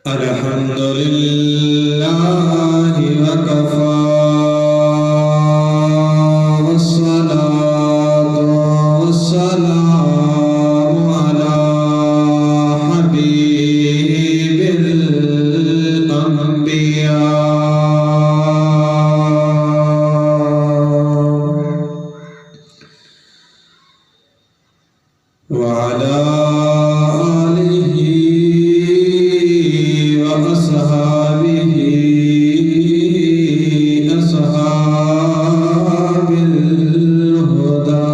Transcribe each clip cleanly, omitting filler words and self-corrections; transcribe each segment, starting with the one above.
الحمد لله وكفى والصلاة والسلام على حبيب الأنبياء وعلى آله وأصحابه أصحاب الهدى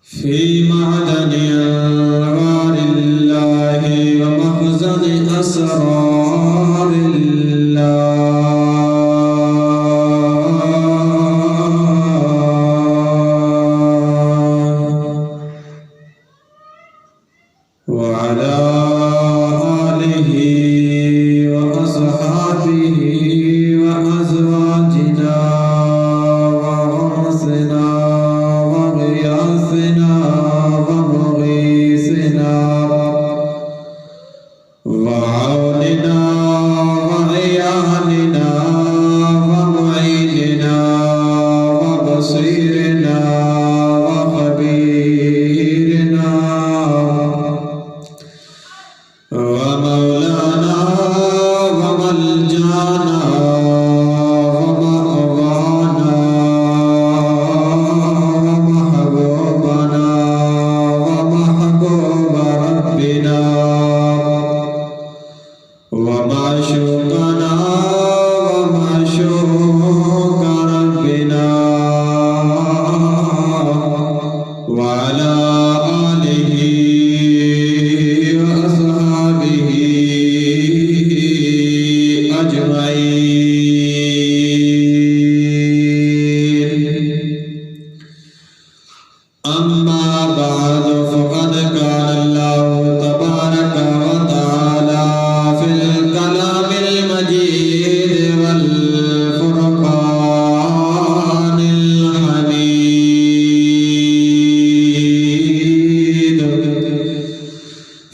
في معدن أنوار الله ومخزن أسرار الله وعلى آله وأصحابه وأزواجنا وغرسنا وغياثنا ومغيثنا وعوننا وعيالنا ومعيننا وبصيرنا وخبيرنا ومولانا وملجانا ومأوانا ومحبوبنا ومحبوب ربنا ومعشوقنا ومعشوق ربنا وعلى آله وأصحابه أجمعين. أما بعد فقد قال الله تبارك وتعالى في الكلام المجيد والفرقان الحميد.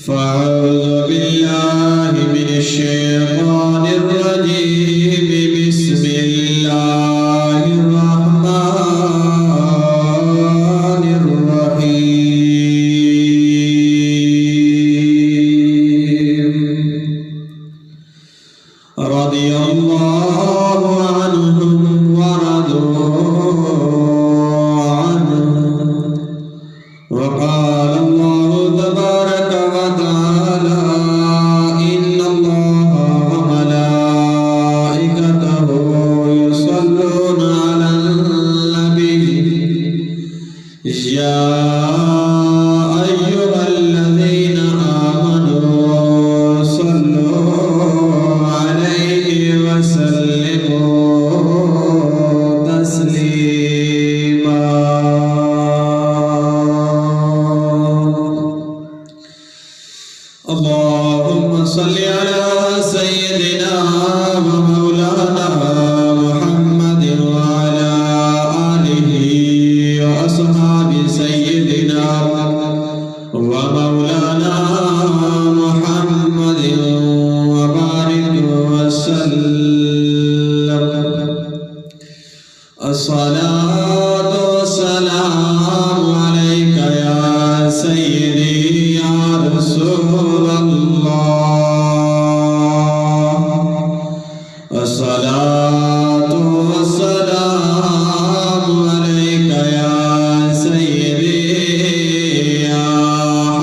فأعوذ بالله من الشيطان الرجيم. بسم الله الرحمن الرحيم. رضي الله عنهم ورضوا عنه. وقال الله تبارك وتعالى إن الله وملائكته يصلون على النبي يا أيها الذين آمنوا صلوا عليه وسلموا تسليما. اللهم صل على سيدنا ومولانا محمد وعلى آله وأصحاب سيدنا ومولانا محمد وبارك وسلم. الصلاة والسلام عليك يا سيدي يا رسول الله. الصلاة والسلام عليك يا سيدي يا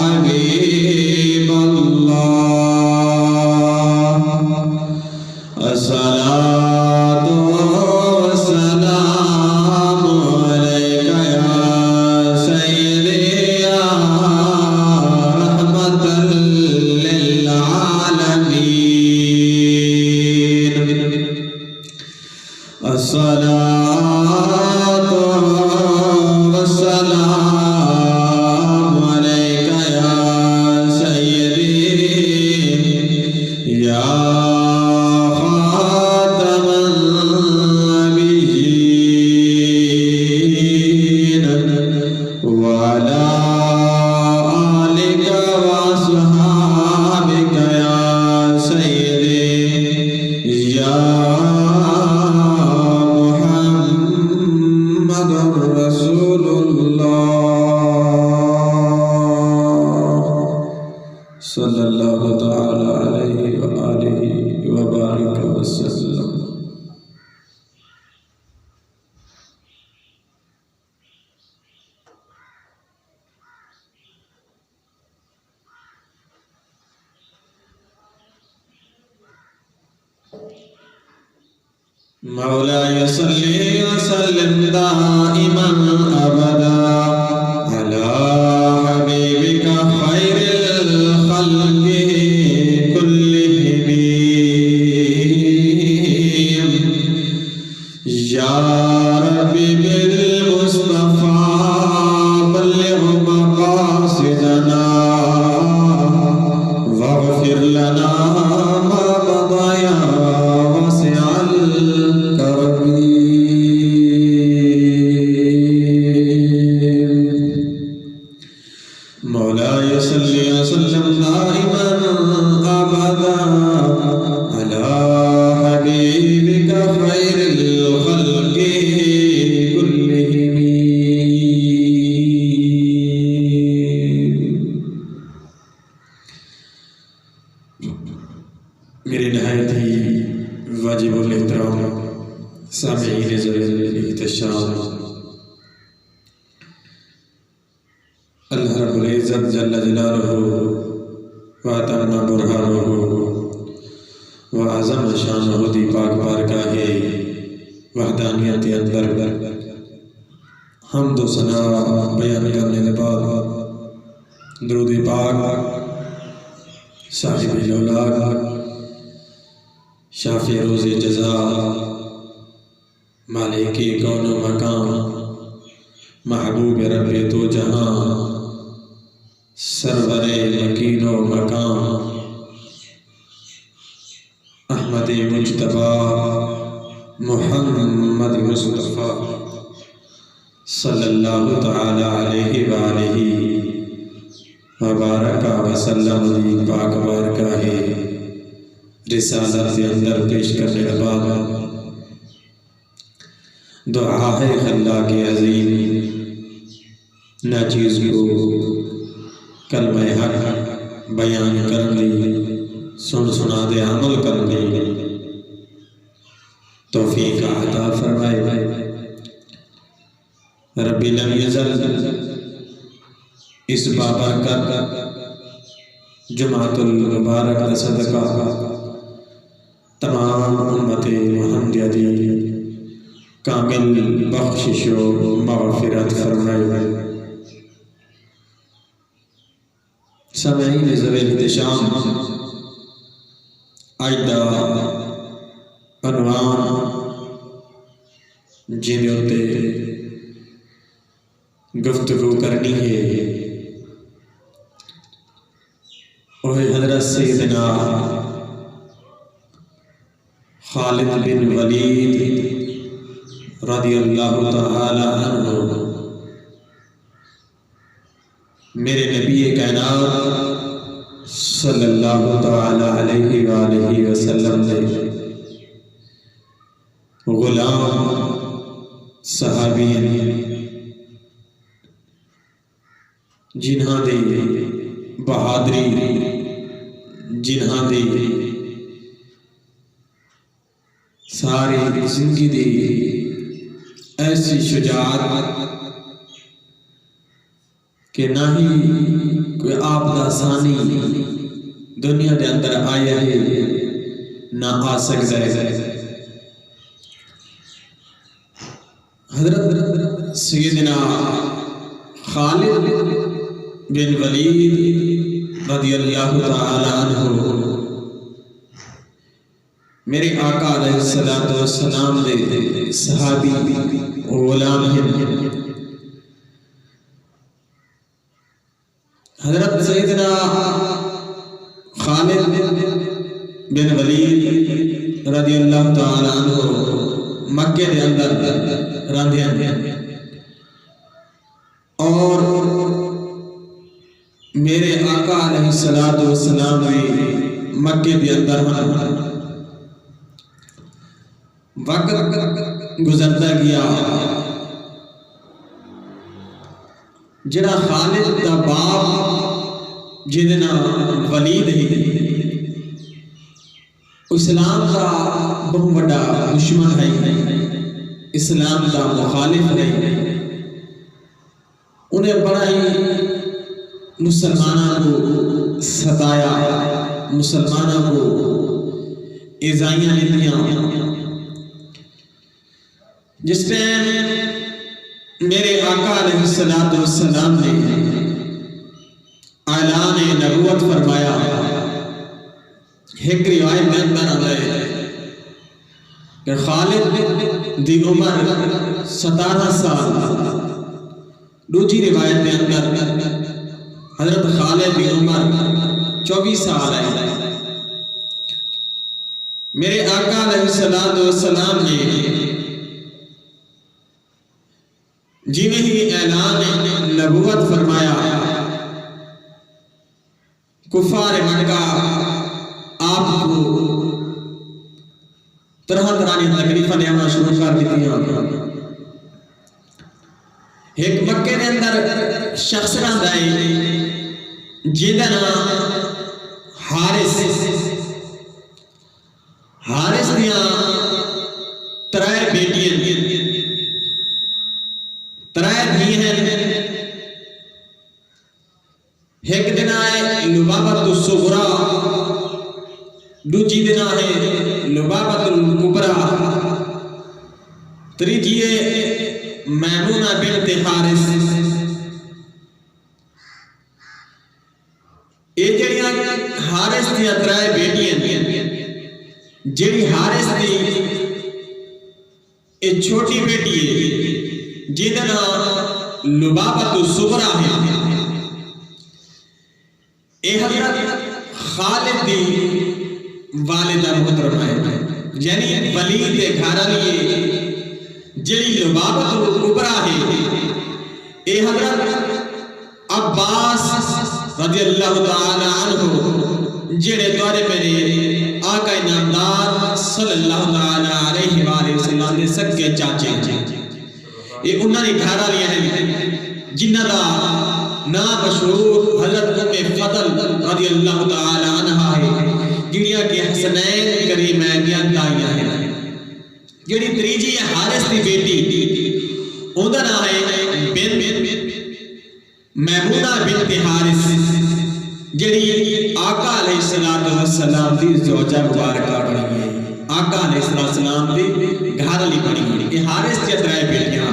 حبيب الله. الصلاة والسلام عليك يا سيدي يا رحمة للعالمين. الصلاة والسلام عليك يا سيدي يا مولاي صل وسلم دائما أبدا على حبيبك خير الخلق كلهم يا ربي بالمصطفى بلغ مقاصدنا واغفر لنا ما مضى يا واسع الكرم مولاي صل وسلم دائما أبدا على حبيبك خير الخلق كلهم میرے نہایت ہی واجب الاحترام سامعین احتشام، اللہ رب العزت جل جلالہ واتم برہانہ وعظم شانہ دی پاک بارگاہ وحدانیت اندر حمد و ثنا بیان کرنے کے بعد درود پاک صاحب الاولاد شافع روز جزا مالک کون و مکان محبوب رب تو جہاں سرور مکین و مکان احمد مجتبی محمد مصطفیٰ صلی اللہ تعالی علیہ وآلہ وبارک وسلم دی پاک بارگاہ رسالت اندر پیش کرنے کے بعد دعا ہے خلاق عظیم ناچیز کو کلمہ حق بیان کرنے سنا دے عمل کرنے توفیق عطا فرمائے ربی لم یزل اس بابرکت جماعت المبارک صدقہ تمام امت محمدی کامل بخشش و مغفرت فرمائے سامعین ذوی احتشام، آئندہ عنوان جن ہوتے گفتگو کرنی ہے وہ حضرت سیدنا خالد بن ولید رضی اللہ تعالی عنہ میرے نبی کائنات صلی اللہ تعالی علیہ وآلہ وسلم نے غلام صحابی جنہاں دی بہادری جنہاں دی ساری زندگی دی ایسی شجاعت کہ نہ ہی کوئی آپدہ ثانی دنیا دے اندر آیا ہے نہ آ سکتا ہے۔ حضرت سیدنا خالد بن ولید رضی اللہ تعالی عنہ میرے آقا علیہ السلام دے صحابی غلام ہیں۔ حضرت سیدنا خالد بن ولید رضی اللہ تعالی عنہ مکہ دے اندر رہندے ہیں اور میرے آقا علیہ السلام بھی مکہ دے اندر ہیں۔ وقت گزرتا گیا، جڑا خالد دا باپ جدنا ولید ہے اسلام کا بہت بڑا دشمن ہے، اسلام کا مخالف ہے، انہیں بڑا ہی مسلمانوں کو ستایا، مسلمانوں کو ایزائیاں لیتیاں۔ جس ٹائم میرے آقا علیہ السلام نے اعلان نبوت فرمایا، ایک روایت کے اندر آتا ہے کہ خالد دی عمر 17 سال، دوسری روایت کے اندر حضرت خالد دی عمر 24 سال ہے۔ میرے آقا علیہ السلام نے جی میں ہی اعلان نبوت فرمایا، کفار مکہ آپ کو طرح طرح کی تکلیفیں دینا شروع کر دیتی۔ ایک مکے کے اندر شخص رہتا ہے جہدا نام حارث دیاں 3 بیٹیاں، 3 دھی ہیں۔ ایک دن ہے لبابۃ الصغریٰ، دوسری دن ہے لبابۃ الکبریٰ، تیسری ہے میمونہ بنت حارث۔ یہ جڑیاں حارث دیاں 3 بیٹیاں، جڑی حارث دی ایک چھوٹی بیٹی ہے جہدا نام لبابۃ الصغریٰ ہے، یہ حضرت خالد دی والدہ محترمہ ہے، یعنی ولید دے گھر والی جڑی لبابۃ الکبریٰ ہے، یہ حضرت عباس رضی اللہ تعالی عنہ جڑے دوارے میرے آقا نامدار صلی اللہ تعالی علیہ وآلہ وسلم نے سکے چاچے ہیں، یہ انہوں نے گھر والی ہیں جنہ دا نام مشہور حضرت ام فضل رضی اللہ تعالی عنہ ہے، جڑیاں کہ حسنین کریمین دیاں دائیاں ہیں۔ جڑی تیجی حارث دی بیٹی اوندا نام ہے میمونہ بنت حارث، جڑی آقا علیہ السلام دی زوجہ مبارکہ بنی ہے، آقا علیہ السلام دی گھر والی بنی ہے۔ یہ حارث دی 3 بیٹیاں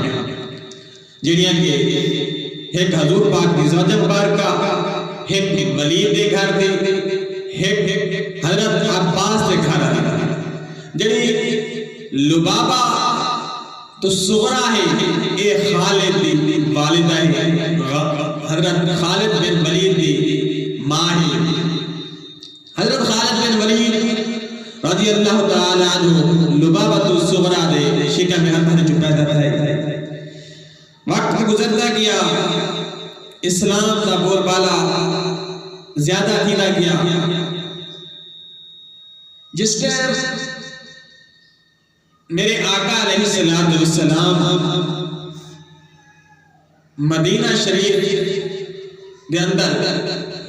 جڑیاں کہ ایک حضور پاک دی زوجہ مبارکہ، ایک ولید دے گھر دی، ایک حضرت عباس دے گھر دی۔ جڑی لبابہ تو صغریٰ ہے، یہ خالد دی والدہ ہے، حضرت خالد بن ولید دی ماں ہے۔ حضرت خالد بن ولید رضی اللہ تعالی عنہ لبابہ تو صغریٰ دے شکم میں ہم جو پیدا تھا۔ وقت گزرتا گیا، اسلام کا بول بالا زیادہ کیلا گیا۔ جس ٹائم میرے آقا علیہ السلام مدینہ شریف دے اندر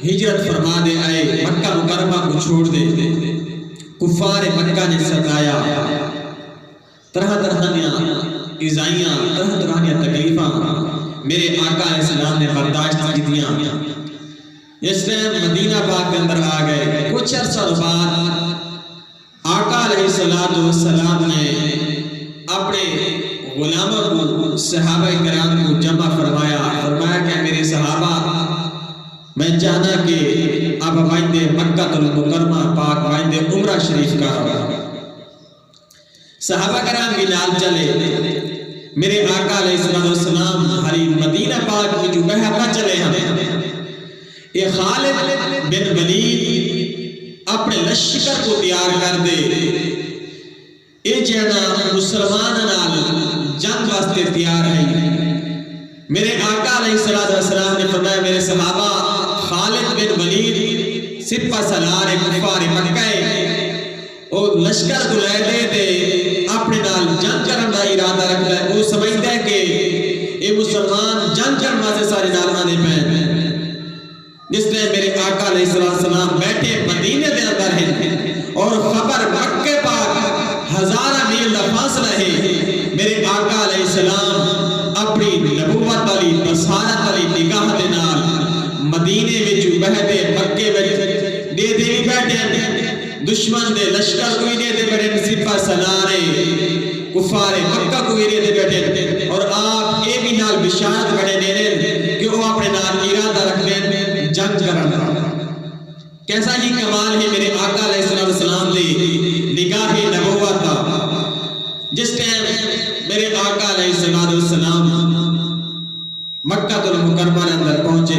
ہجرت فرما دے آئے، مکہ مکرمہ کو چھوڑ دے، کفار مکہ نے ستایا، طرح طرح دیا ایزائیاں، طرح طرح دیا تکلیفاں میرے آقا علیہ السلام نے برداشت کی دیا۔ اس ٹائم مدینہ پاک کے اندر آ گئے۔ کچھ عرصہ بعد آقا علیہ السلام نے اپنے غلاموں کو، صحابہ کرام کو جمع فرمایا کہ میرے صحابہ، میں چاہنا کہ اب وائندے مکہ المکرمہ پاک وائندے عمرہ شریف کا ہوگا۔ صحابہ کرام بھی نال چلے، میرے آقا علیہ السلام ہری مدینہ پاک میں جو بہتا چلے ہمیں، یہ خالد بن ولید اپنے لشکر کو تیار کر دے، یہ جہاں مسلمان نال جنگ واسطے تیار ہے۔ میرے آقا علیہ السلام نے فرمایا میرے صحابہ، خالد بن ولید سپہ سالار کفار مکہ اور لشکر کو لے دے دے اپنے نال جنگ کرنے کا ارادہ رکھتا ہے۔ وہ سمجھتا ہے کہ یہ مسلمان جنگ کرنے سے سارے نال آنے پہ، جس نے میرے آقا علیہ السلام بیٹھے مدینے دے اندر ہیں اور خبر مکہ پاک ہزارہ میل کا فاصلہ ہے۔ میرے آقا علیہ السلام اپنی نبوت والی بصارت والی نگاہ دے نال مدینے وچ بہتے مکے وچ دے بیٹھے دشمن دے لشکر کوئی دے بڑے سپہ سلارے کفار مکہ کوئی دے بیٹھے اور آپ اے بھی نال بشارت بڑے دے رہے کہ وہ اپنے نال ارادہ رکھ دیں جنگ کرنا. کیسا ہی کمال ہے میرے آقا علیہ السلام دی نگاہ نبوت کا. جس ٹائم میرے آقا علیہ السلام مکہ المکرمہ اندر پہنچے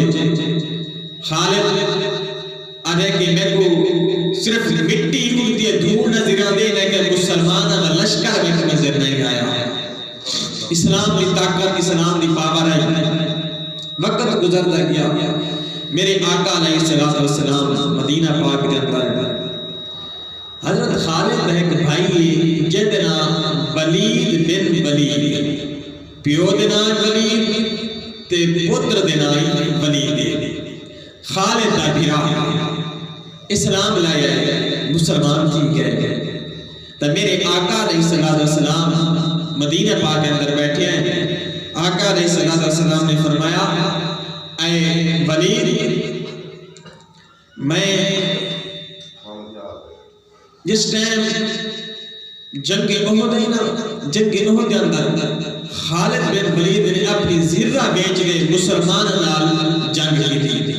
خالد آدھے کہ میرے کو صرف مٹی اڑتی دھول نظر آدھے لیکن مسلمان کا لشکر میں نظر نہیں آیا. اسلام کی طاقت اسلام کی پاور ہے. وقت گزرتا گیا میرے آقا علیہ السلام مدینہ پاک کے اندر حضرت خالد ایک بھائی جدنا ولید بن ولید پیو دنا ولید تے پتر دنا ولید خالد دا بھرا اسلام لایا مسلمان کی گئے. تو میرے آقا علیہ السلام مدینہ پاک کے اندر بیٹھے ہیں. آقا علیہ السلام نے فرمایا اے ولید میں جس ٹائم جنگ احد ہے نا جنگ احد کے اندر خالد بن ولید نے اپنی زرہ بیچ کے مسلمان نال جنگ کی تھی.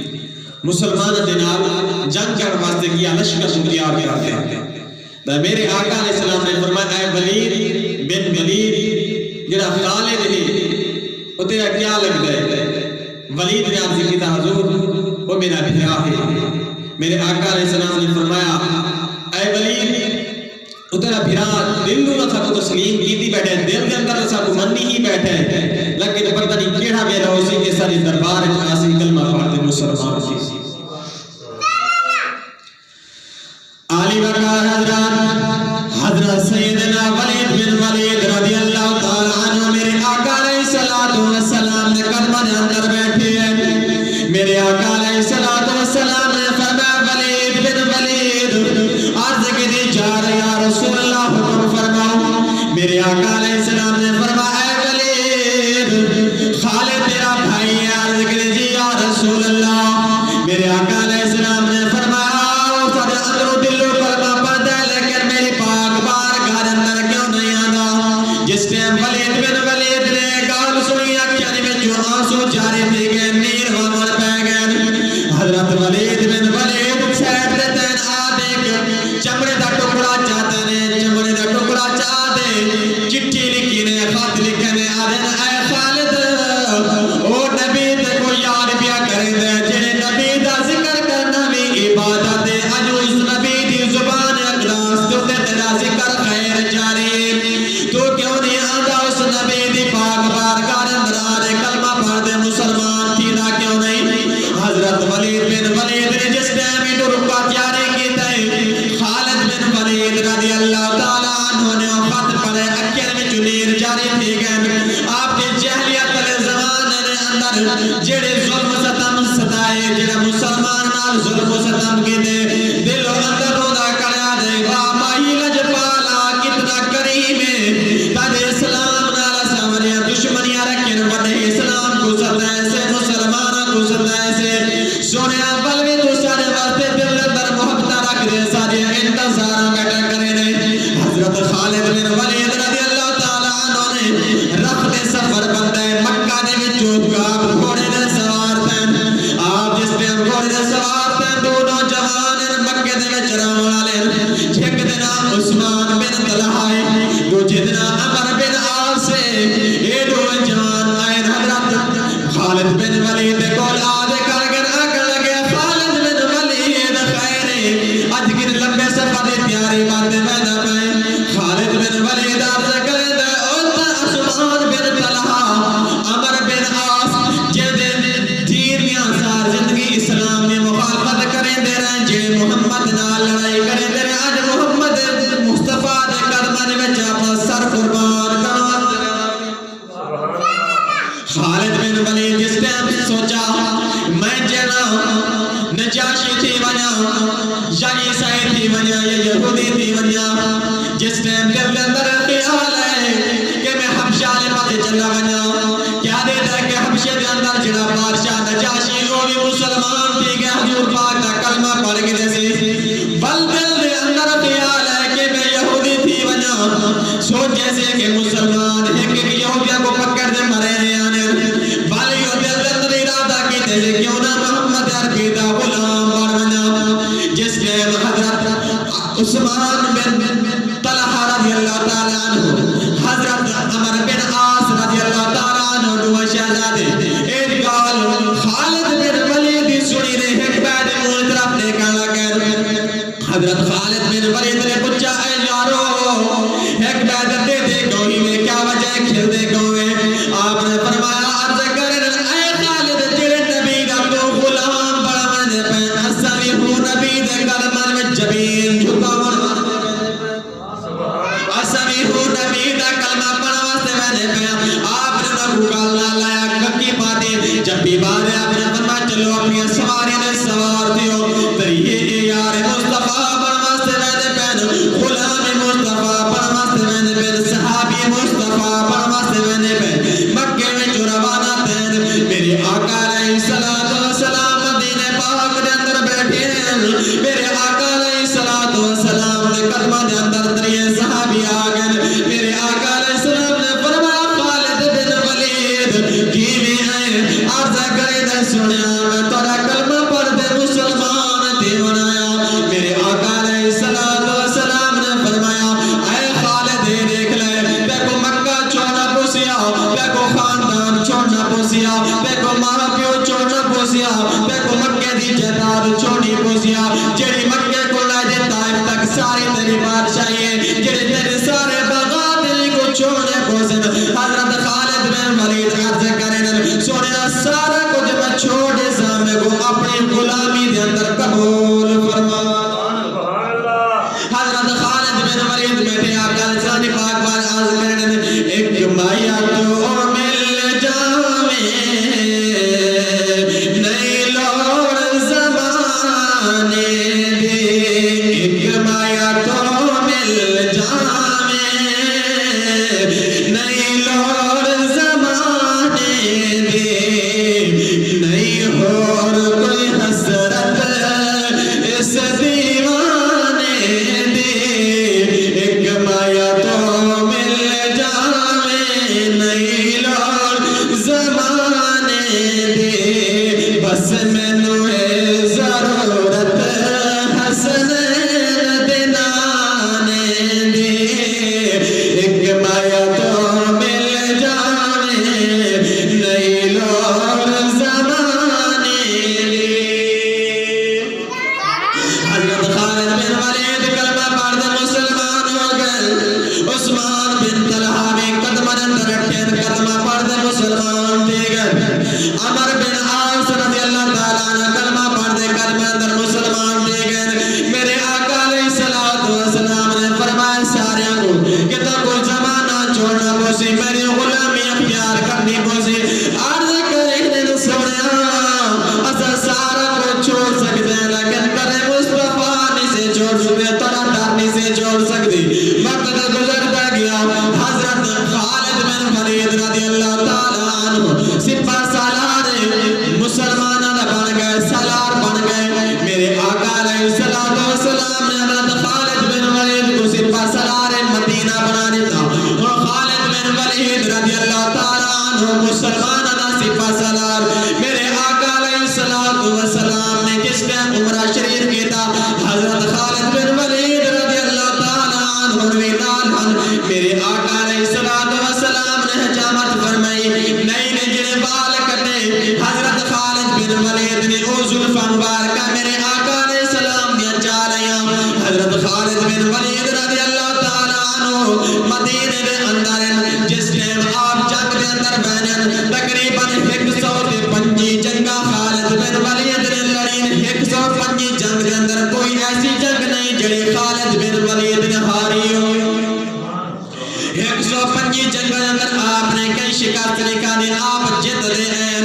مسلمان دے نال جنگ کرنے واسطے کیا لشکر تیار کرتے ہیں. تو میرے آقا علیہ السلام نے فرمایا اے ولید بن ولید جڑا خالد ہے وہ تیرا کیا لگتا ہے؟ ولید نے عرض کیا حضور وہ میرا بھرا ہے. میرے آقا علیہ السلام نے فرمایا اے ولید وہ تیرا بھرا دل نو سا کو تسلیم کیتی بیٹھے دل کے اندر سا کو منی ہی بیٹھے لیکن پتہ نہیں کیڑا میرا اسی کے سارے دربار آسی کلمہ پڑھتے مسلمان کی. علی وقار حضرت سیدنا ولید بن ولید رضی اللہ تعالی عنہ میرے آقا علیہ السلام نے کلمہ اندر بیٹھے ہیں. میرے آقا علیہ السلام نے فرمایا ولید بن ولید عرض کی دی جا رہا یا رسول اللہ حکم فرماؤ. میرے آقا علیہ السلام نے فرمایا اے ولید خالد تیرا بھائی ہے. عرض کی دی جی یا رسول اللہ. میرے آقا علیہ السلام نے فرمایا سارے اندروں دلوں کلمہ پڑھتا ہے لیکن میری پاک بار گھر اندر کیوں نہیں آنا. جس ٹائم ولید بن ولید نے گال سنی اکھیاں میں جو آنسو جاری تھے گئے نیر وامر پہ گئے. حضرت ولید بن ولید سیٹ دے تین آدھے چمڑے دا ٹکڑا چاہتے نے چمڑے دا ٹکڑا چاہتے چٹھی لکھی نے خط لکھے نے آدھے اے خالد او نبی تے کو یاد پیا کریں دے جنہیں نبی دا ذکر کرنا بھی عبادت ہے. اج اس نبی دی زبان اقلاس تو تیرا ذکر خیر جاری تو کیوں نہیں آندا اس نبی دی پاک بارگاہ اندر آدھے کلمہ پڑھ دے مسلمان تھی دا کیوں نہیں. حضرت ولید بن ولید نے جس ٹائم ہی رکا تیاری کی تے خالد بن ولید رضی اللہ تعالی عنہ نے خط پڑھے اکھیاں میں چنیر جاری تھی گئے. آپ کے جہلیت والے زمانے نے اندر جڑے ظلم ستم ستائے جڑا مسلمان نال ظلم ستم کی دے دل اندر رودا کریا دے واہ مائی لجپالا کتنا کریم ہے تاج اسلام نال سامنے دشمنیاں رکھن ودے اسلام کو سدا ایسے مسلمان کو سدا ایسے سونیا بلوی تو سارے واسطے دل اندر محبت رکھ دے سارے انتظار بیٹھا کرے نے. حضرت خالد بن ولید رضی اللہ تعالی عنہ نے رخ دے سفر بندے مکہ دے وچوں آپ گھوڑے دے سوار تھے. آپ جس ٹائم گھوڑے دے سوار تھے دو نوجوان مکے دے وچ رہن والے ایک دا نام عثمان بن طلحہ ہے دوجے دا نام عمر بن عاص ہے. اے دو جوان آئے حضرت خالد بن ولید دے کول آدھے کر کے آکھن لگے خالد بن ولید خیر اج کی لمبے سفر دی تیاری باتیں پیدا پئے. خالد بن ولید عرض کرے تے عثمان بن طلحہ عمر بن عاص جے دین میاں سار زندگی اسلام دی مخالفت کریں دے رہے جے محمد نال لڑائی کریں دے رہے اج محمد مصطفیٰ دے قدماں وچ اپنا سر قربان سوچ جیسے کہ مسلمان ایک یہودیہ کو پکڑ دے مرے آنے والی یہودیہ اندر ارادہ کی تیزے کیوں نہ محمد عربی دا غلام بڑھنا جس کے حضرت عثمان بن طلحہ رضی اللہ تعالیٰ عنہ حضرت عمر بن عاص رضی اللہ تعالیٰ عنہ دو شہزادے ایک گال خالد بن ولید سنی رہے ایک بعد مول طرف دیکھا لگا حضرت خالد بن ولید نے پوچھا اے یارو ایک بعد دے گوہی میں کیا وجہ ہے کھل دے گوہے آپ نے فرمایا عرض کریں اے خالد جڑے نبی دا تو غلام بڑا منے پہ اسامی ہوں نبی دے کلمہ میں جبین جھکا اسامی ہوں نبی دا کلمہ پڑھا واسطے منے پہ آپ نے نبو گالنا لایا ککی پاتے جب بھی بارے آپ نے فرمایا چلو اپنی سواری نے سوار دیو تریے یار مصطفیٰ پڑھا واسطے منے پہ غلام مصطفیٰ پڑھا واسطے منے پہ صحابی مصطفیٰ پڑھا واسطے منے پہ مکہ میں جو روانہ تین میرے آقا علیہ السلام مدینہ پاک دے اندر بیٹھے ہیں میرے آقا علیہ السلام نے قدمہ دے اندر تریے صحابی آگئے میرے آقا علیہ السلام نے فرمایا خالد بن ولید کیویں ہیں عرض کرے دے سنیا میں تورا کلمہ پڑھ دے مسلمان تے بنایا میرے آقا علیہ السلام نے فرمایا اے خالد دیکھ لے تے کو مکہ چھوڑنا پوسیا تے کو خاندان چھوڑنا پوسیا تے کو ماں پیو چھوڑنا پوسیا تے کو مکہ دی جداد چھوڑنی پوسیا جڑی مکہ کو لے دے طائف تک ساری تیری بادشاہی ہے جڑی تیرے سارے باغات کو چھوڑنے پوسن حضرت خالد بن ولید عرض کریں سونے سارا کچھ میں چھوڑے سامنے کو اپنی غلامی دے اندر قبول فرما حضرت خالد بن ولید بیٹھے آقا لسانی پاک بار عرض کریں ایک مایا تو مل جاوے نئی لوڑ زمانے دے ایک مایا تو مل جاوے نئی لوڑ زمانے دے نہیں اور کوئی حسرت اس دیوانے دے ایک مایا تو مل جاوے نئی لوڑ زمانے دے بس میں نوے ضرورت حسنین دنانے دے ایک مایا تو مل جاوے نئی لوڑ زمانے دے حضرت خالد بن ولید کلمہ پڑھ دے مسلمان ہو گئے عثمان بن طلحہ میں قدمہ اندر اٹھین کلمہ پڑھ دے مسلمان دے گئے عمر بن عاص رضی اللہ تعالیٰ عنہ کلمہ پڑھ دے کلمہ اندر مسلمان دے گئے میرے آقا علیہ السلام نے فرمایا سارے کو کہ تو کوئی زمانہ چھوڑنا پوسی میری غلامی اختیار کرنی پوسی عرض کریں سنیا اسا سارا کو چھوڑ سکتے ہیں لیکن کرے مصطفیٰ نہیں سے چھوڑ سکتے ترہ ڈر نہیں سے چھوڑ سکتی وقت گزرتا گیا حضرت خالد بن ولید رضی اللہ تعالیٰ عنہ سپہ سالار مسلمانہ بن گئے سالار بن گئے میرے آقا علیہ السلام نے حضرت خالد بن ولید کو سپہ سالار مدینہ بنا دیتا اور خالد بن ولید رضی اللہ تعالیٰ عنہ مسلمانہ سپہ سالار میرے آقا علیہ السلام نے جس نے عمرہ شریف کیتا حضرت خالد بن ولید رضی اللہ تعالیٰ عنہ میرے آقا علیہ السلام نے حجامت فرمائی نئی نے جنہیں بال کٹے حضرت خالد بن ولید نے او زلفہ مبارکہ میرے آقا علیہ السلام دیا چالیاں حضرت خالد بن ولید رضی اللہ تعالیٰ عنہ مدینہ دے اندر جس ٹائم آپ جنگ دے اندر بینن تقریباً 125 جنگا خالد بن ولید نے لڑین 125 جنگ دے اندر کوئی ایسی جنگ نہیں جڑی خالد بن ولید نے ہاری ہو 125 جنگ دے اندر آپ نے کئی شکست نکالی آپ جت دے ہیں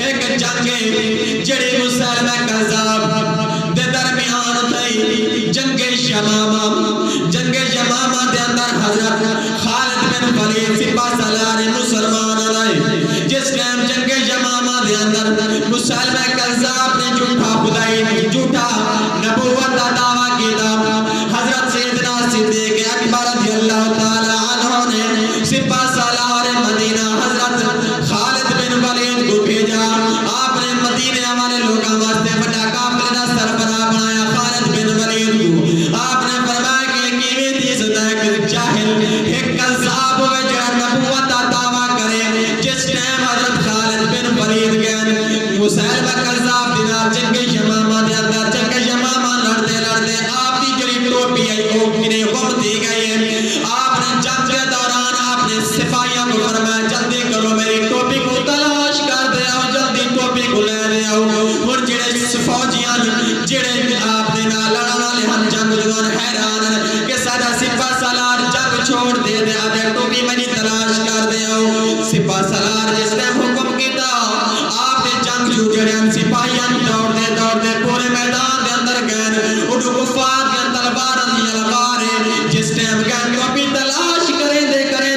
ایک جنگ جڑی مسلمہ کذاب دے درمیان تھی جنگ شمامہ دے اندر حضرت خالد بن ولید سپہ سالار مسلمان علیہ جس ٹائم جنگ شمامہ دے اندر مسلمہ کذاب نے جھوٹا خدائی جھوٹا نبوت کا دعویٰ کیا حضرت سیدنا صدیق اکبر رضی اللہ تعالی عنہ نے سپہ سالار مدینہ حضرت خالد بن ولید کو بھیجا. آپ نے مدینے والے لوگوں واسطے بڑا قافلہ سربراہ بنایا خالد بن ولید کو. آپ نے فرمایا کہ کیویں دی صدق جاہل ایک کذاب ہوئے جو نبوت کا دعویٰ کرے. جس ٹائم حضرت خالد بن ولید گئے مسیلمہ کذاب دینار جنگ یمامہ دے اندر جنگ یمامہ لڑتے لڑتے آپ کی جڑی ٹوپی ہے وہ کنہیں غم دی گئی ہے. آپ نے جنگ کے دوران آپ نے سپاہیوں کو فرمایا جلدی کرو میری ٹوپی کو تلاش کر دے آؤ, جلدی ٹوپی کو لے دے آؤ. اور جڑے فوجیاں جڑے آپ نے نہ لڑن والے ہم جنگ جوان حیران ہیں کہ سارا سپہ سالار جنگ چھوڑ دے دے آدھے ٹوپی میری تلاش کر دے آؤ. سپہ سالار جس نے حکم کیتا آپ نے جنگ جو جڑے ہم سپاہیاں دوڑ دے پورے میدان دے اندر گئے انہوں کفار کے تلوار یلغارے. جس ٹائم گئے ٹوپی تلاش کریں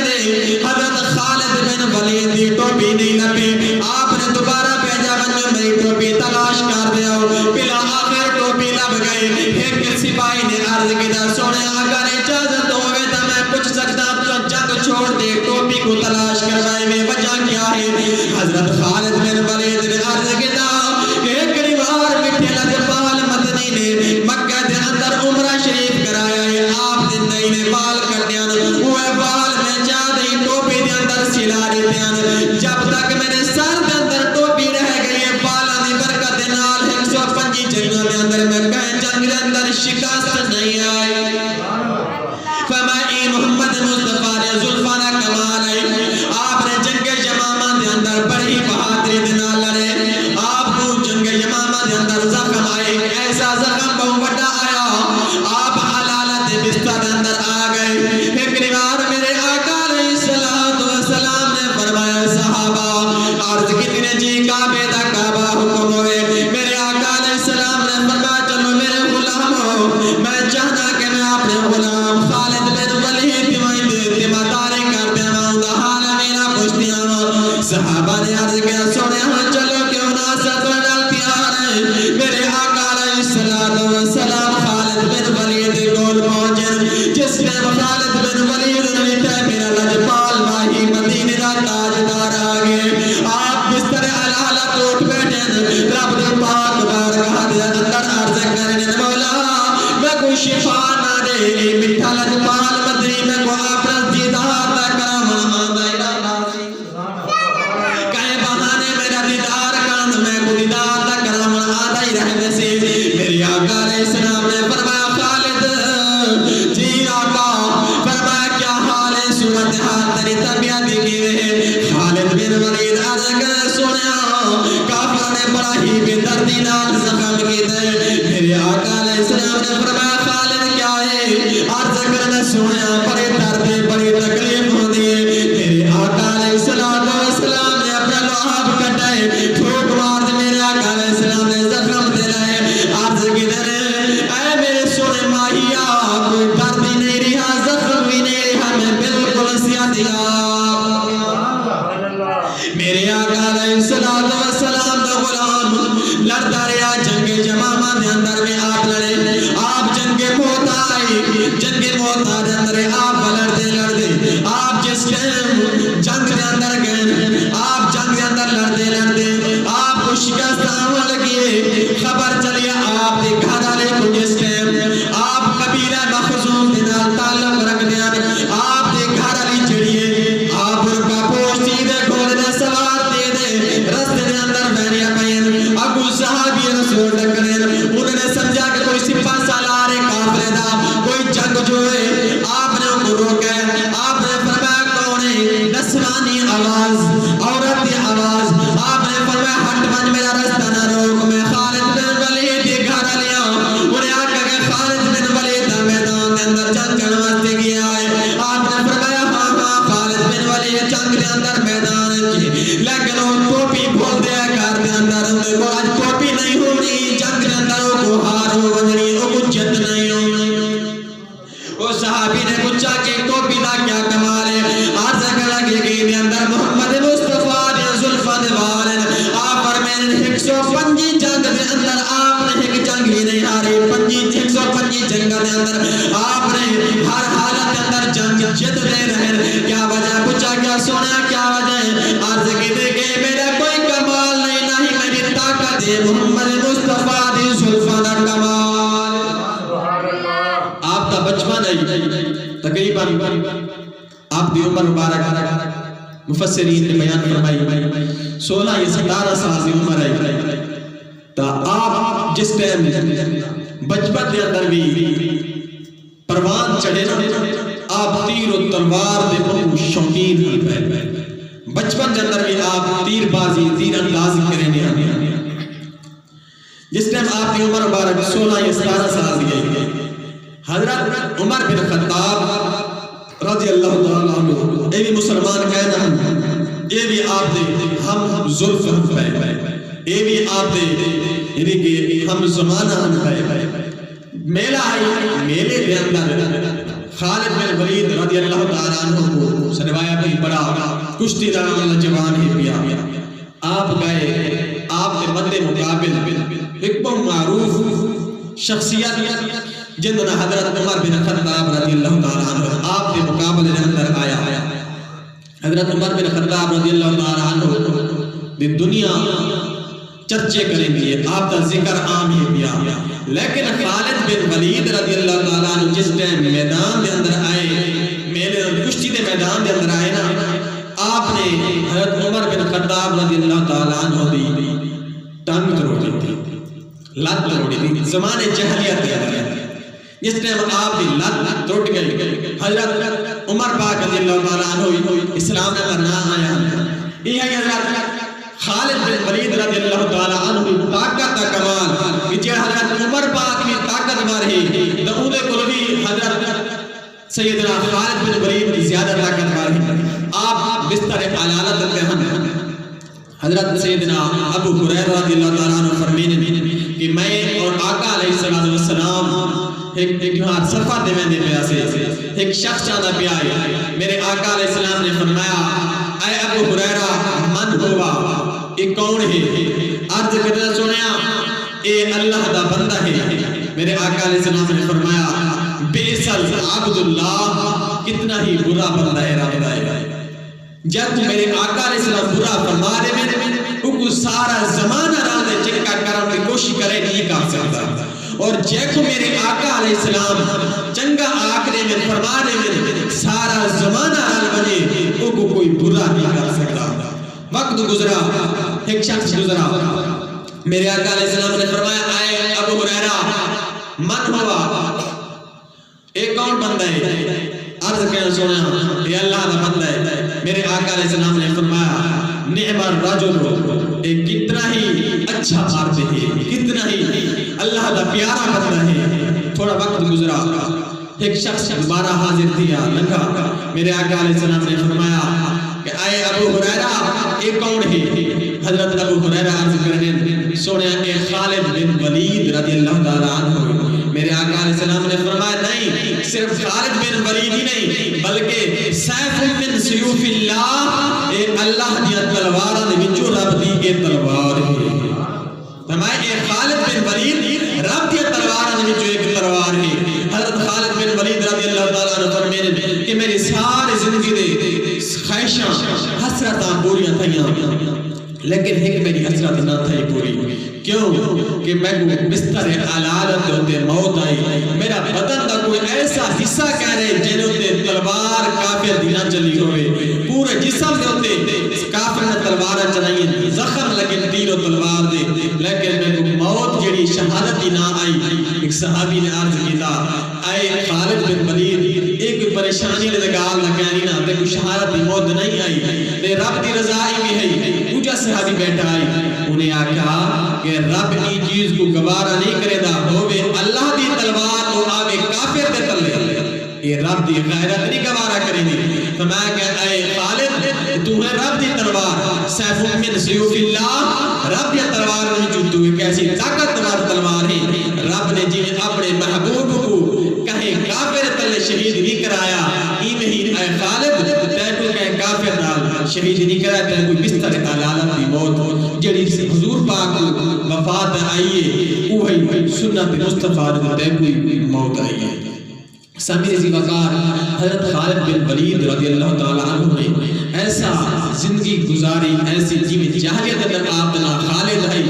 دے حضرت خالد بن ولید دی ٹوپی نہیں لبی. آپ نے دوبارہ بھیجا بنجو میری ٹوپی تلاش کر دے آؤ. بلا آخر ٹوپی لب گئی. ایک سپاہی نے عرض کیا سونے اگر اجازت ہوئے تو میں پوچھ سکتا تو جنگ چھوڑ دے ٹوپی کو تلاش کروائے میں وجہ کیا ہے. حضرت خالد بن ولید نے عرض کیا کہ ایک ریوار مٹھے لجپال مدنی نے مکہ دے اندر عمرہ شریف کرایا ہے. آپ نے نئی نے بال کٹیاں وہ بال میں جا دی ٹوپی دے اندر سلا دیتے جب تک میرے سر دے اندر ٹوپی رہ گئی ہے. بالاں دی برکت دے نال 125 جنگاں دے اندر میں کہیں جنگ دے اندر شکست نہیں آئی. فرمایا محمد مصطفیٰ نے زلفانہ کمال ہے. آپ نے جنگ یمامہ دے اندر بڑی بہادری دے نال لڑے. آپ کو جنگ یمامہ دے اندر زخم آئے ایسا زخم بہت بڑا آیا آپ حلالت بستر دے اندر آ گئے. ایک ریوار میرے آقا علیہ السلام نے فرمایا صحابہ عرض کتنے جی کعبے دا کعبہ حکم ہوئے. میرے آقا علیہ السلام نے فرمایا چلو میرے غلاموں میں چاہتا کہ میں اپنے غلام خالد بن ولید کی تیمارداری کر دے دا حال میرا پوچھتیاں. صحابہ نے عرض کیا سونے ہاں چلو کیوں نہ ساتھ ڈال پیار ہے. میرے آقا علیہ السلام خالد بن ولید گول پہنچے. جس نے خالد بن ولید نے کہا میرا لجپال ماہی مدینے دا تاجدار آگے. آپ بستر علالت اٹھ بیٹھے رب دے پاک بارگاہ دے اندر عرض کرنے مولا میں کو شفا نہ دے مٹھا لجپال مدنی میں کو اپنا دیدار نہ کرم آمدہ ارادہ کہے بہانے میرا دیدار کرن میں کو دیدار نہ کرم آمدہ ارادہ سے. میری آقا علیہ السلام نے فرمایا خالد جی آقا فرمایا کیا حال ہے جد دے رہے کیا وجہ پوچھا کیا سونا کیا وجہ عرض کی دے کہ میرا کوئی کمال نہیں نہ ہی میری طاقت ہے محمد مصطفیٰ دی زلفاں دا کمال آپ کا بچپن ہے تقریباً آپ دی عمر مبارک مفسرین نے بیان فرمائی 16 یا 17 سال کی عمر ہے تا آپ جس ٹائم بچپن دے اندر بھی پروان چڑھے نا آپ تیر و تلوار دے بہت شوقین ہیں بچپن دے اندر بھی آپ تیر بازی تیر اندازی کریں ہیں جس ٹائم آپ کی عمر مبارک 16 یا 17 سال کی حضرت عمر بن خطاب رضی اللہ تعالیٰ عنہ اے بھی مسلمان کہنا اے بھی آپ دے ہم ظلف پہ اے بھی آپ دے یعنی کہ ہم زمانہ پہ میلہ آئی میلے دے اندر خالد بن ولید رضی اللہ تعالیٰ عنہ کو سنوایا بھی بڑا کشتی لڑنے والا جوان ہی پیا آپ گئے آپ کے مد مقابل ایک معروف شخصیت جنہوں حضرت عمر بن خطاب رضی اللہ تعالیٰ عنہ آپ کے مقابلے اندر آیا حضرت عمر بن خطاب رضی اللہ تعالیٰ عنہ دی دنیا چرچے کریں گے آپ کا ذکر عام ہی پیا لیکن خالد بن ولید رضی اللہ تعالیٰ عنہ جس ٹائم میدان دے اندر آئے میلے کشتی دے میدان دے اندر آئے نا آپ نے حضرت عمر بن خطاب رضی اللہ تعالیٰ عنہ دی ٹانگ توڑی تھی لات توڑی تھی زمانے جہلیت ہے جس ٹائم آپ کی لات ٹوٹ گئی حضرت عمر پاک رضی اللہ تعالیٰ عنہ اسلام کا نام آیا یہ ہے حضرت خالد بن ولید رضی اللہ تعالیٰ عنہ کی طاقت کا کمال کہ حضرت عمر پاک کی طاقت مارہی دعود قلبی حضرت سیدنا خالد بن ولید کی زیادہ طاقت مارہی آپ بستر علالت دیتے ہیں حضرت سیدنا ابو ہریرہ رضی اللہ تعالیٰ عنہ فرمین کہ میں اور آقا علیہ السلام ایک جہار صفحہ دے میں دے پیاسے ایک شخص چاہتا پہ آئے میرے آقا علیہ السلام نے فرمایا اے ابو ہریرہ من ہوا یہ کون ہے عرض کرنا سنیا اے اللہ دا بندہ ہے میرے آقا علیہ السلام نے فرمایا بیسل عبداللہ کتنا ہی برا بندہ ہے رب ہے جب میرے آقا علیہ السلام برا فرما رہے میں کو سارا زمانہ راندے چکا کرنے کی کوشش کرے نہیں کر سکتا اور جیکو میرے آقا علیہ السلام چنگا آقرے میں فرما رہے میں سارا زمانہ رال بنے کو کوئی برا نہیں کر سکتا وقت گزرا ایک شخص گزرا میرے آقا علیہ السلام نے فرمایا آئے ابو ہریرہ من ہوا ایک کون بندہ ہے عرض کہنا سونا یہ اللہ دا بندہ ہے میرے آقا علیہ السلام نے فرمایا نعم الرجل ایک کتنا ہی اچھا مرد ہے کتنا ہی اللہ دا پیارا بندہ ہے تھوڑا وقت گزرا ایک شخص دوبارہ حاضر تھیا لگا میرے آقا علیہ السلام نے فرمایا کہ آئے ابو ہریرہ ایک کون ہے حضرت ابو ہریرہ عرض کرنے سونے اے خالد بن ولید رضی اللہ تعالیٰ عنہ میرے آقا علیہ السلام نے فرمایا نہیں صرف خالد بن ولید ہی نہیں بلکہ سیف من سیوف اللہ اے اللہ دیا تلوارہ نے وچو رب دی اے تلوار ہے فرمایا اے خالد بن ولید رب دیا تلوارہ نے وچو ایک تلوار ہے حضرت خالد بن ولید رضی اللہ تعالیٰ عنہ فرمانے کہ میری سارے زندگی دے خواہشاں حسرتاں پوریاں تھائیاں لیکن ایک میری حسرت نہ تھائی پوری کیوں کہ میں کو بستر علالت ہوتے موت آئی میرا بدن دا کوئی ایسا حصہ کہہ رہے جنہیں ہوتے تلوار کافر دینا چلی ہوئے پورے جسم دے ہوتے کافر نے تلوار چلائیں زخم لگے تیر و تلوار دے لیکن میں کو موت جڑی شہادت ہی نہ آئی ایک صحابی نے عرض کیتا اے خالد بن ولید ایک پریشانی نے گال نہ کہنی نہ تے کوئی شہادت ہی موت نہیں آئی تے رب دی رضائی بھی ہے دوجا صحابی بیٹھا آئی انہیں آکھا کہ رب ای چیز کو گوارا نہیں کرے دا ہوئے اللہ دی تلوار تو آوے کافر دے تلے یہ رب دی غیرت نہیں گوارا کرے گی تو میں کہتا اے خالد تو ہے رب دی تلوار سیف من سیوف اللہ رب دی تلوار میں جو تو ایک ایسی طاقتور تلوار ہے رب نے جی اپنے محبوب کو کہیں کافر تلے شہید نہیں کرایا میں ہی اے خالد تے کو کہیں کافر نال شہید نہیں کرایا تے کوئی بستر علالت دی موت جڑی حضور پاک وفات آئیے وہی سنت مصطفیٰ تے کوئی موت آئیے سامعین عزیز وقار، حضرت خالد بن ولید رضی اللہ تعالی عنہ نے ایسا زندگی گزاری، ایسی جی میں جاہلیت اندر آپ تنا خالد ہے،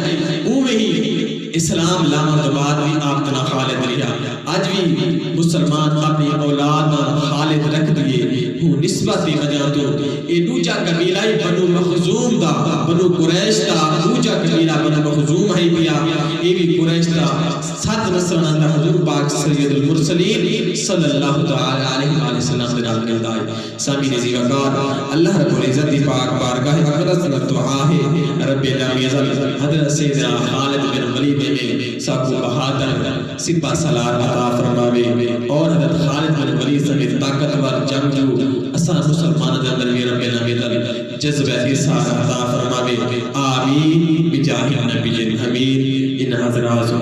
اوہ ہی اسلام لامر دباد بھی آپ تنا خالد رہا۔ آج بھی مسلمان اپنی اولاد خالد رکھ دیئے ہوں نسبت وجہ تو اے دوجہ قبیلہ بنو مخزوم دا، بنو قریش دا دوجہ قبیلہ بنو مخزوم ہے پیا، اے بھی قریش دا 7 نسل اندر حضور پاک سید المرسلین صلی اللہ تعالی علیہ وآلہ وسلم دے نام کرتا ہے۔ سامعین عزیز وقار، اللہ رب العزت پاک بارگاہ اقدس میں دعا ہے رب لم یزل حضرت سیدنا خالد بن ولید میں ساکو بہادر سپہ سالار عطا فرماوے اور حضرت خالد بن ولید سمیت طاقتور جنگجو اساں مسلمان دے اندر بھی رب لم یزل جذبہ احسان عطا فرماوے، آمین بجاہ نبی الامین۔ ان حضرات